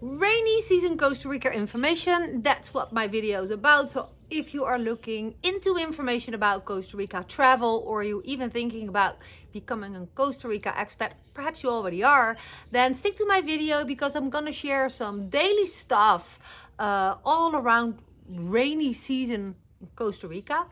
Rainy season Costa Rica information. That's what my video is about. So if you are looking into information about Costa Rica travel, or you even thinking about becoming a Costa Rica expat, perhaps you already are, then stick to my video because I'm gonna share some daily stuff all around rainy season in Costa Rica.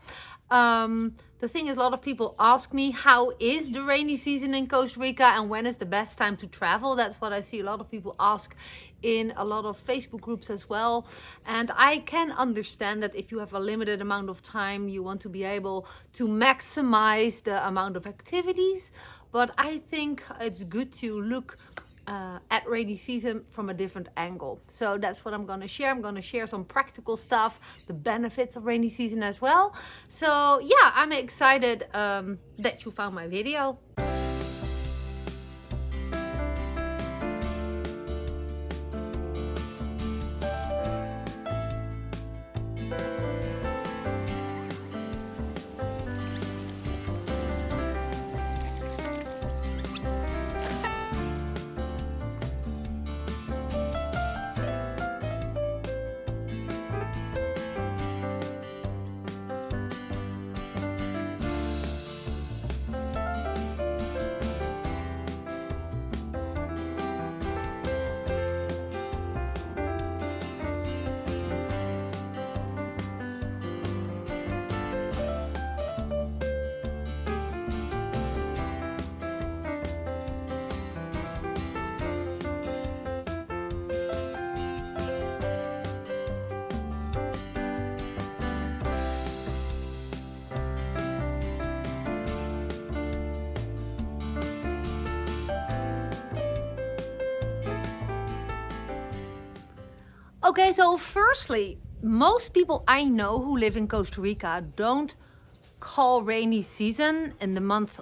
The thing is, a lot of people ask me, how is the rainy season in Costa Rica and when is the best time to travel? That's what I see a lot of people ask in a lot of Facebook groups as well. And I can understand that if you have a limited amount of time, you want to be able to maximize the amount of activities. But I think it's good to look at rainy season from a different angle. So that's what I'm going to share. I'm going to share some practical stuff, the benefits of rainy season as well. So yeah, I'm excited that you found my video. Okay, so firstly, most people I know who live in Costa Rica don't call rainy season in the month,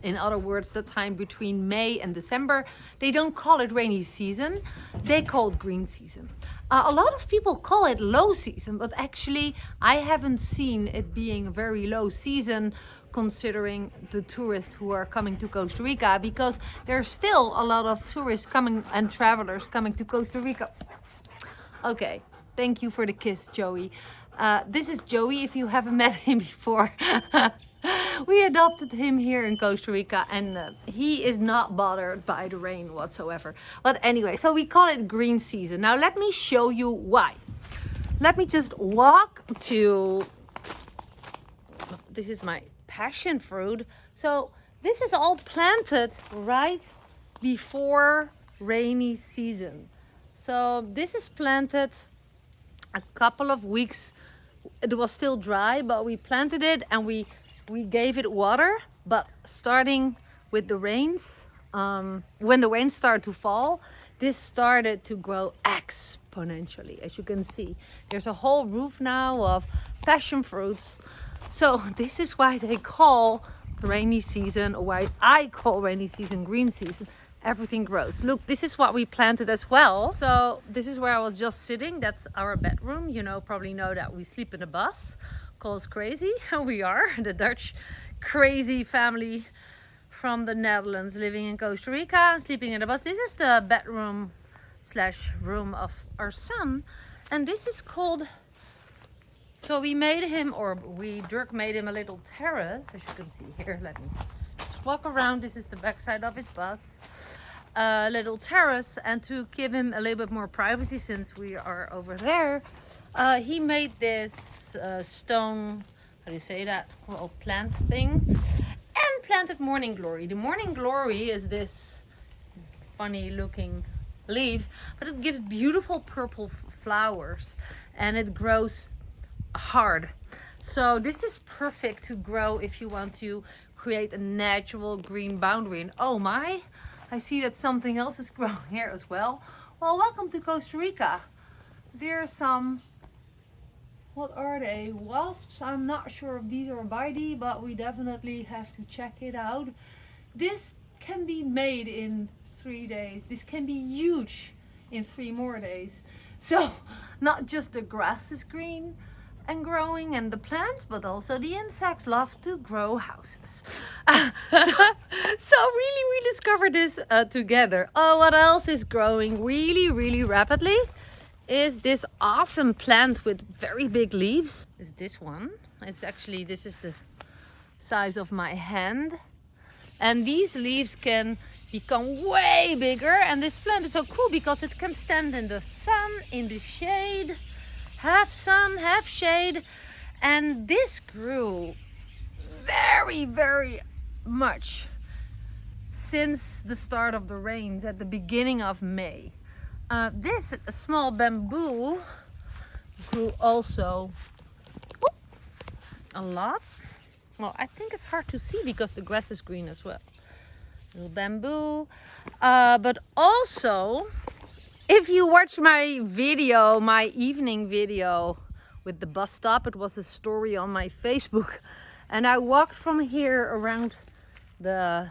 in other words, the time between May and December, they don't call it rainy season, they call it green season. A lot of people call it low season, but actually I haven't seen it being a very low season considering the tourists who are coming to Costa Rica, because there's still a lot of tourists coming and travelers coming to Costa Rica. Okay, thank you for the kiss, Joey. This is Joey, if you haven't met him before. We adopted him here in Costa Rica, and he is not bothered by the rain whatsoever. But anyway, so we call it green season. Now let me show you why. Let me just walk to... This is my passion fruit. So this is all planted right before rainy season. So this is planted a couple of weeks. It was still dry, but we planted it and we gave it water. But starting with the rains, when the rains started to fall, this started to grow exponentially. As you can see, there's a whole roof now of passion fruits. So this is why they call rainy season, or why I call rainy season green season. Everything grows. Look, this is what we planted as well. So this is where I was just sitting. That's our bedroom. You probably know that we sleep in a bus. Calls crazy. We are the Dutch crazy family from the Netherlands living in Costa Rica, sleeping in a bus. This is the bedroom slash room of our son. And this is called... So we made him, Dirk made him a little terrace, as you can see here. Let me just walk around. This is the backside of his bus. A little terrace, and to give him a little bit more privacy since we are over there, he made this stone, how do you say that, well, plant thing, and planted morning glory. The morning glory is this funny looking leaf, but it gives beautiful purple flowers and it grows hard. So this is perfect to grow if you want to create a natural green boundary. And oh my, I see that something else is growing here as well. Well, welcome to Costa Rica. There are some, what are they? Wasps? I'm not sure if these are bitey, but we definitely have to check it out. This can be made in 3 days. This can be huge in 3 more days. So not just the grass is green, and growing, and the plants, but also the insects love to grow houses. So really we discovered this together. Oh, what else is growing really rapidly is this awesome plant with very big leaves. Is this one. It's actually, this is the size of my hand. And these leaves can become way bigger. And this plant is so cool because it can stand in the sun, in the shade, half sun, half shade. And this grew very much since the start of the rains at the beginning of May. This small bamboo grew also a lot. Well, I think it's hard to see because the grass is green as well. Little bamboo. But also, if you watch my video, my evening video with the bus stop, it was a story on my Facebook. And I walked from here around the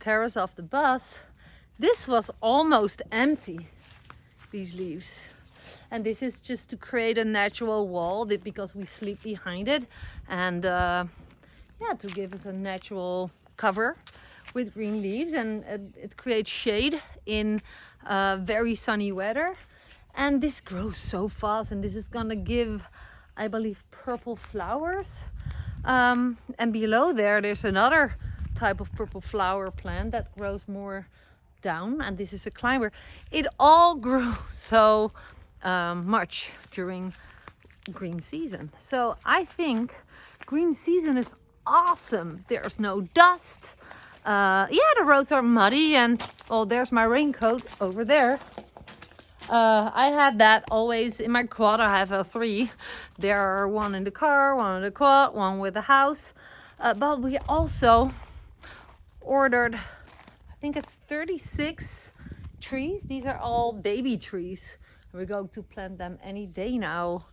terrace of the bus. This was almost empty, these leaves. And this is just to create a natural wall because we sleep behind it. And yeah, to give us a natural cover with green leaves. And it creates shade in very sunny weather. And this grows so fast. And this is gonna give, I believe, purple flowers. And below there's another type of purple flower plant that grows more down, and this is a climber. It all grew so much during green season. So I think green season is awesome. There's no dust. Yeah, the roads are muddy, and oh, there's my raincoat over there. I had that always in my quad. I have 3. There are 1 in the car, 1 in the quad, 1 with the house. But we also ordered, I think it's 36 trees. These are all baby trees. We're going to plant them any day now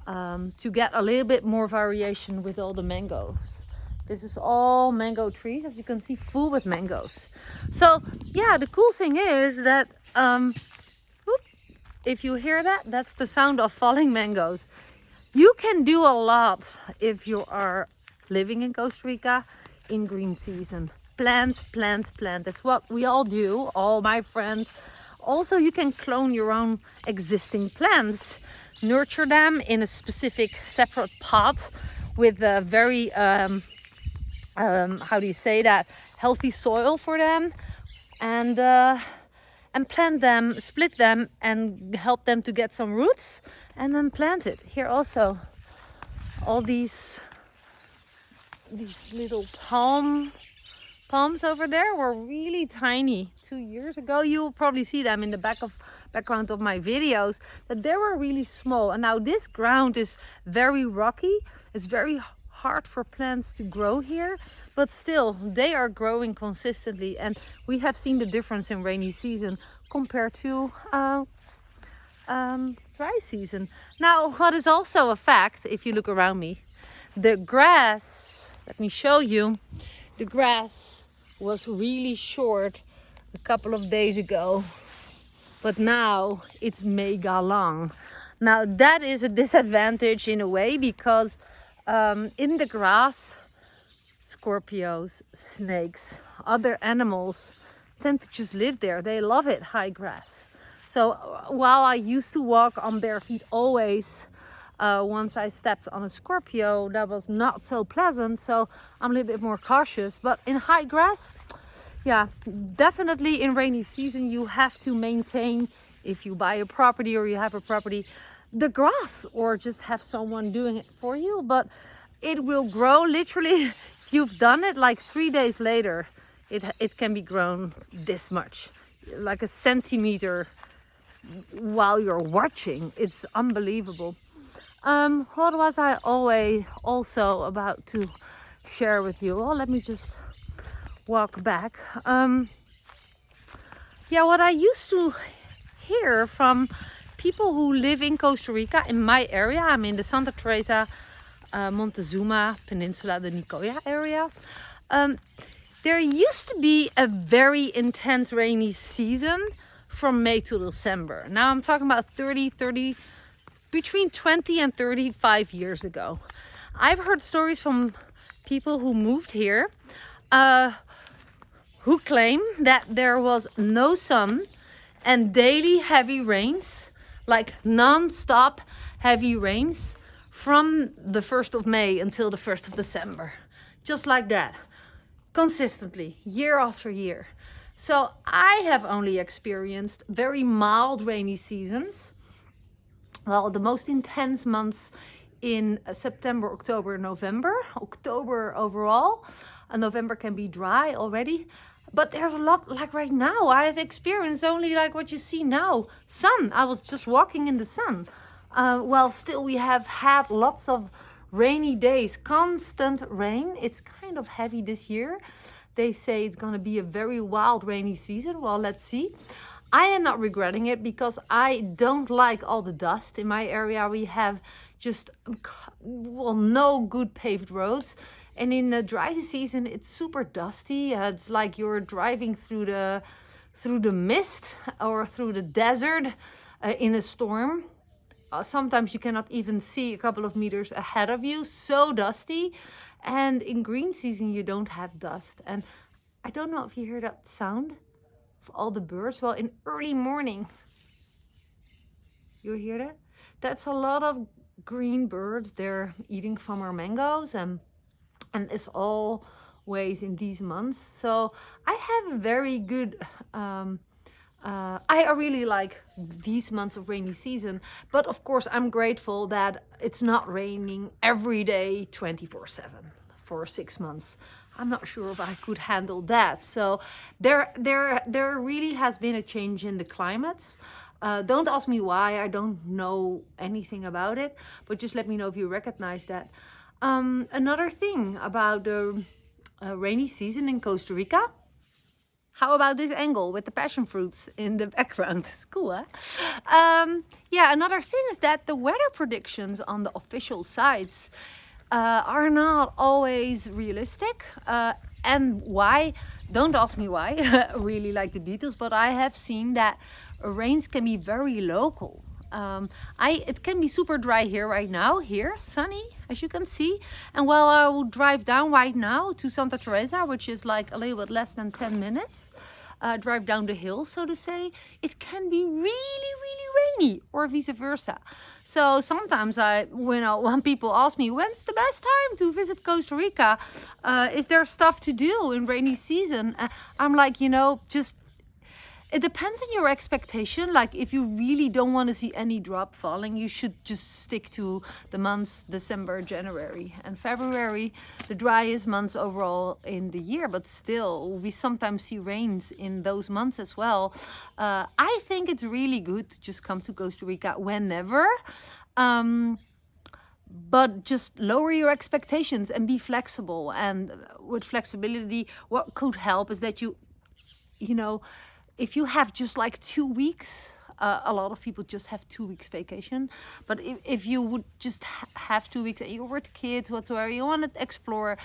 to get a little bit more variation with all the mangoes. This is all mango trees, as you can see, full with mangoes. So yeah, the cool thing is that if you hear that, that's the sound of falling mangoes. You can do a lot if you are living in Costa Rica in green season. Plant. That's what we all do, all my friends. Also, you can clone your own existing plants. Nurture them in a specific separate pot with a very, how do you say that, healthy soil for them. And plant them, split them, and help them to get some roots, and then plant it. Here also, all these little palms over there were really tiny 2 years ago. You will probably see them in the background of my videos, that they were really small. And now this ground is very rocky. It's very hard for plants to grow here, but still they are growing consistently, and we have seen the difference in rainy season compared to dry season. Now, what is also a fact, if you look around me, the grass, let me show you, the grass was really short a couple of days ago, but now it's mega long. Now that is a disadvantage in a way, because in the grass, scorpions, snakes, other animals tend to just live there. They love it, high grass. So while I used to walk on bare feet always, once I stepped on a Scorpio, that was not so pleasant. So I'm a little bit more cautious. But in high grass, yeah, definitely in rainy season, you have to maintain, if you buy a property or you have a property, the grass, or just have someone doing it for you. But it will grow literally, if you've done it, like 3 days later, it can be grown this much, like a centimeter while you're watching. It's unbelievable. What was I also about to share with you? Well, let me just walk back. Yeah, what I used to hear from people who live in Costa Rica, in my area, I'm in the Santa Teresa, Montezuma, Peninsula de Nicoya area. There used to be a very intense rainy season from May to December. Now I'm talking about 30 between 20 and 35 years ago. I've heard stories from people who moved here who claim that there was no sun and daily heavy rains, like non-stop heavy rains from the 1st of May until the 1st of December. Just like that, consistently, year after year. So I have only experienced very mild rainy seasons. Well, the most intense months in September, October, November. October overall. November can be dry already. But there's a lot, like right now, I have experienced only like what you see now. Sun. I was just walking in the sun. Well, still we have had lots of rainy days, constant rain. It's kind of heavy this year. They say it's going to be a very wild rainy season. Well, let's see. I am not regretting it because I don't like all the dust in my area. We have just, well, no good paved roads. And in the dry season, it's super dusty. It's like you're driving through the mist or through the desert in a storm. Sometimes you cannot even see a couple of meters ahead of you. So dusty. And in green season, you don't have dust. And I don't know if you hear that sound of all the birds. Well, in early morning, you hear that? That's a lot of green birds. They're eating from our mangoes, and it's always in these months. So I have a very good. I really like these months of rainy season, but of course I'm grateful that it's not raining every day 24/7 for 6 months. I'm not sure if I could handle that. So there really has been a change in the climates. Don't ask me why. I don't know anything about it, but just let me know if you recognize that. Another thing about the rainy season in Costa Rica. How about this angle with the passion fruits in the background? It's cool, huh? Yeah, another thing is that the weather predictions on the official sites are not always realistic. And why? Don't ask me why. I really like the details, but I have seen that rains can be very local. It can be super dry here right now, here, sunny, as you can see. And while I will drive down right now to Santa Teresa, which is like a little bit less than 10 minutes, drive down the hill, so to say, it can be really, really rainy, or vice versa. So sometimes when people ask me, when's the best time to visit Costa Rica? Is there stuff to do in rainy season? I'm like, just it depends on your expectation. Like if you really don't want to see any drop falling, you should just stick to the months December, January and February, the driest months overall in the year. But still, we sometimes see rains in those months as well. I think it's really good to just come to Costa Rica whenever. But just lower your expectations and be flexible. And with flexibility, what could help is that you if you have just like 2 weeks, a lot of people just have 2 weeks vacation. But if you would just have 2 weeks and you're with kids, whatsoever, you want to explore,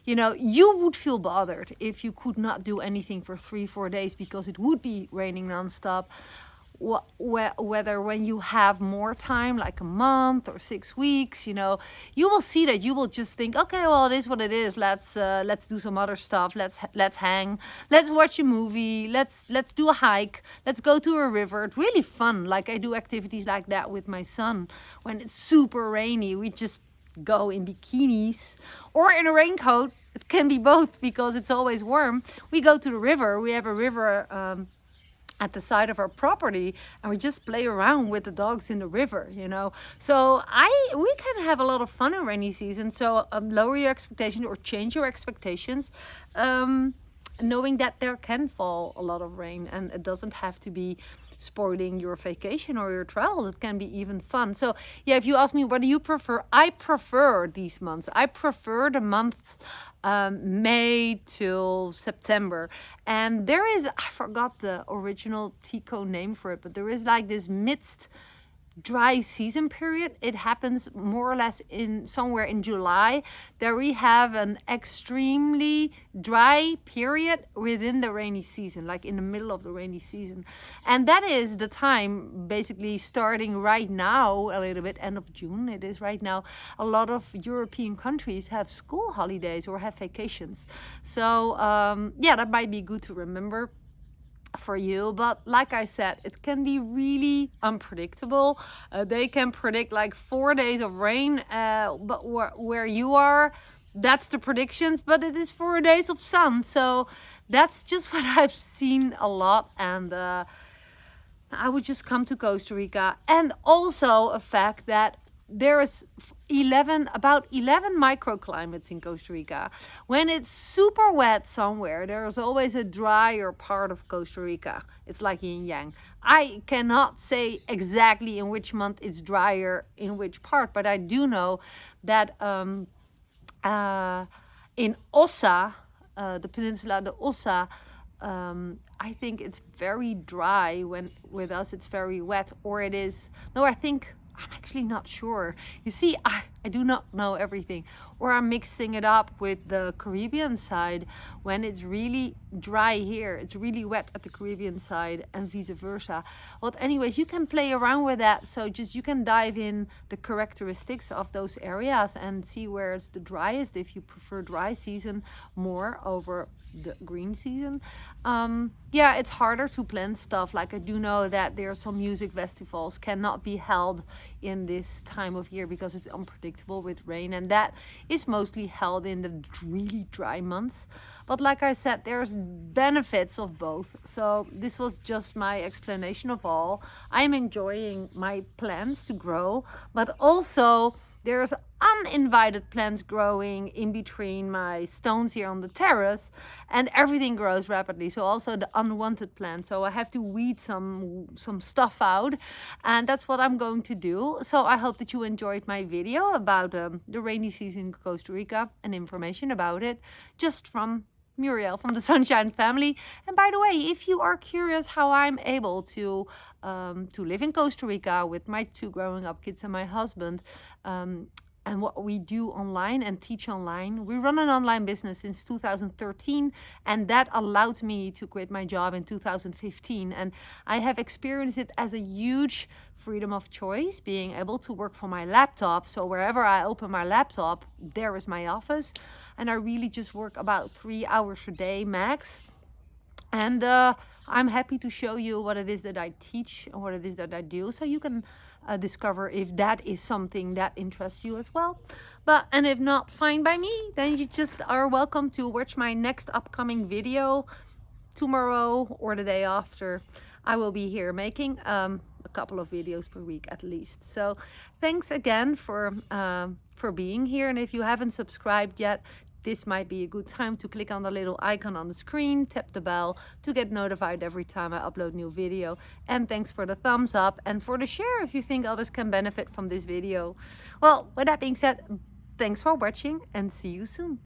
you would feel bothered if you could not do anything for 3-4 days because it would be raining nonstop. Whether when you have more time, like a month or 6 weeks, you will see that you will just think, okay, well, it is what it is. Let's do some other stuff. Let's hang. Let's watch a movie. Let's do a hike. Let's go to a river. It's really fun. Like I do activities like that with my son. When it's super rainy, we just go in bikinis or in a raincoat. It can be both because it's always warm. We go to the river. We have a river at the side of our property, and we just play around with the dogs in the river, So we can have a lot of fun in rainy season. So lower your expectations or change your expectations, knowing that there can fall a lot of rain, and it doesn't have to be spoiling your vacation or your travel. It can be even fun. So yeah, if you ask me, what do you prefer? I prefer these months. I prefer the month May till September. And there is, I forgot the original Tico name for it, but there is like this midst dry season period. It happens more or less in somewhere in July. There we have an extremely dry period within the rainy season, like in the middle of the rainy season. And that is the time basically starting right now, a little bit end of June it is right now. A lot of European countries have school holidays or have vacations. So yeah, that might be good to remember for you. But like I said, it can be really unpredictable. They can predict like 4 days of rain, but where you are, that's the predictions, but it is 4 days of sun. So that's just what I've seen a lot. And I would just come to Costa Rica. And also a fact that there is about 11 microclimates in Costa Rica. When it's super wet somewhere, there's always a drier part of Costa Rica. It's like yin yang. I cannot say exactly in which month it's drier in which part, but I do know that in Osa, the peninsula de Osa, I think it's very dry. When with us it's very wet, or it is, no, I'm actually not sure. You see, I do not know everything. Or I'm mixing it up with the Caribbean side. When it's really dry here, it's really wet at the Caribbean side, and vice versa. Well, anyways, you can play around with that. So just you can dive in the characteristics of those areas and see where it's the driest, if you prefer dry season more over the green season. Yeah, it's harder to plan stuff. Like I do know that there are some music festivals cannot be held in this time of year because it's unpredictable with rain, and that is mostly held in the really dry months. But like I said, there's benefits of both. So this was just my explanation of all. I'm enjoying my plants to grow, but also there's uninvited plants growing in between my stones here on the terrace, and everything grows rapidly. So also the unwanted plants. So I have to weed some stuff out, and that's what I'm going to do. So I hope that you enjoyed my video about the rainy season in Costa Rica and information about it just from Muriel from the Sunshine Family. And by the way, if you are curious how I'm able to live in Costa Rica with my 2 growing up kids and my husband, and what we do online and teach online. We run an online business since 2013, and that allowed me to quit my job in 2015. And I have experienced it as a huge freedom of choice, being able to work from my laptop. So wherever I open my laptop, there is my office. And I really just work about 3 hours a day max. And I'm happy to show you what it is that I teach and what it is that I do, so you can discover if that is something that interests you as well. And if not, fine by me. Then you just are welcome to watch my next upcoming video tomorrow or the day after. I will be here making a couple of videos per week at least. So thanks again for being here. And if you haven't subscribed yet, this might be a good time to click on the little icon on the screen, tap the bell to get notified every time I upload new video. And thanks for the thumbs up and for the share if you think others can benefit from this video. Well, with that being said, thanks for watching and see you soon.